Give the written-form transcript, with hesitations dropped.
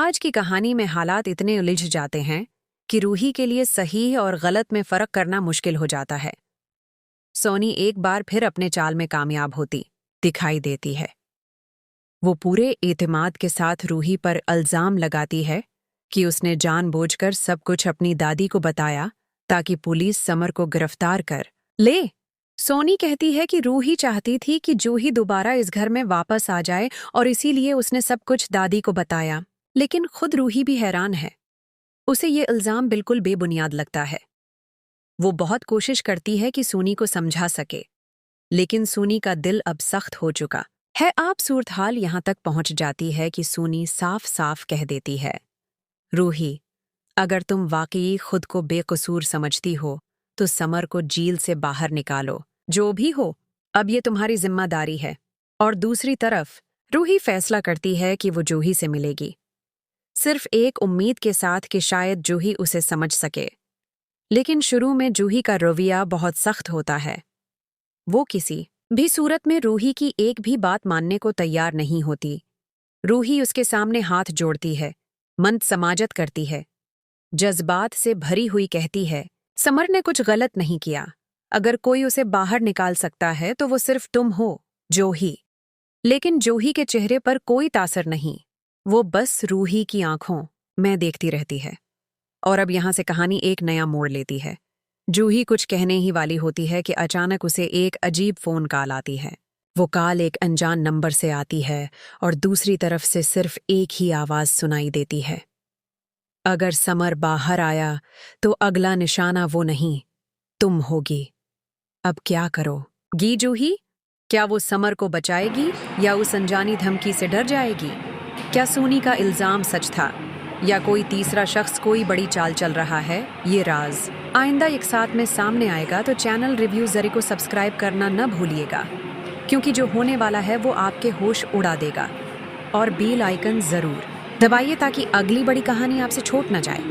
आज की कहानी में हालात इतने उलझ जाते हैं कि रूही के लिए सही और गलत में फर्क करना मुश्किल हो जाता है। सोनी एक बार फिर अपने चाल में कामयाब होती दिखाई देती है। वो पूरे एतमाद के साथ रूही पर इल्जाम लगाती है कि उसने जानबूझकर सब कुछ अपनी दादी को बताया ताकि पुलिस समर को गिरफ्तार कर ले। सोनी कहती है कि रूही चाहती थी कि जूही दोबारा इस घर में वापस आ जाए और इसीलिए उसने सब कुछ दादी को बताया। लेकिन खुद रूही भी हैरान है। उसे ये इल्जाम बिल्कुल बेबुनियाद लगता है। वो बहुत कोशिश करती है कि सोनी को समझा सके, लेकिन सोनी का दिल अब सख्त हो चुका है। आप सूरत हाल यहाँ तक पहुँच जाती है कि सोनी साफ साफ कह देती है, रूही, अगर तुम वाकई खुद को बेकसूर समझती हो तो समर को जेल से बाहर निकालो। जो भी हो, अब ये तुम्हारी जिम्मेदारी है। और दूसरी तरफ रूही फैसला करती है कि वो जूही से मिलेगी, सिर्फ एक उम्मीद के साथ कि शायद जूही उसे समझ सके। लेकिन शुरू में जूही का रवैया बहुत सख्त होता है। वो किसी भी सूरत में रूही की एक भी बात मानने को तैयार नहीं होती। रूही उसके सामने हाथ जोड़ती है, मन समाजत करती है, जज्बात से भरी हुई कहती है, समर ने कुछ गलत नहीं किया। अगर कोई उसे बाहर निकाल सकता है तो वो सिर्फ तुम हो, जूही। लेकिन जूही के चेहरे पर कोई तासर नहीं। वो बस रूही की आंखों में देखती रहती है। और अब यहां से कहानी एक नया मोड़ लेती है। जूही कुछ कहने ही वाली होती है कि अचानक उसे एक अजीब फोन कॉल आती है। वो कॉल एक अनजान नंबर से आती है और दूसरी तरफ से सिर्फ एक ही आवाज सुनाई देती है, अगर समर बाहर आया तो अगला निशाना वो नहीं, तुम होगी। अब क्या करोगी जूही? क्या वो समर को बचाएगी या उस अनजानी धमकी से डर जाएगी? क्या सोनी का इल्जाम सच था या कोई तीसरा शख्स कोई बड़ी चाल चल रहा है? ये राज आइंदा एक साथ में सामने आएगा, तो चैनल रिव्यू ज़री को सब्सक्राइब करना न भूलिएगा, क्योंकि जो होने वाला है वो आपके होश उड़ा देगा। और बेल आइकन ज़रूर दबाइए ताकि अगली बड़ी कहानी आपसे छूट न जाए।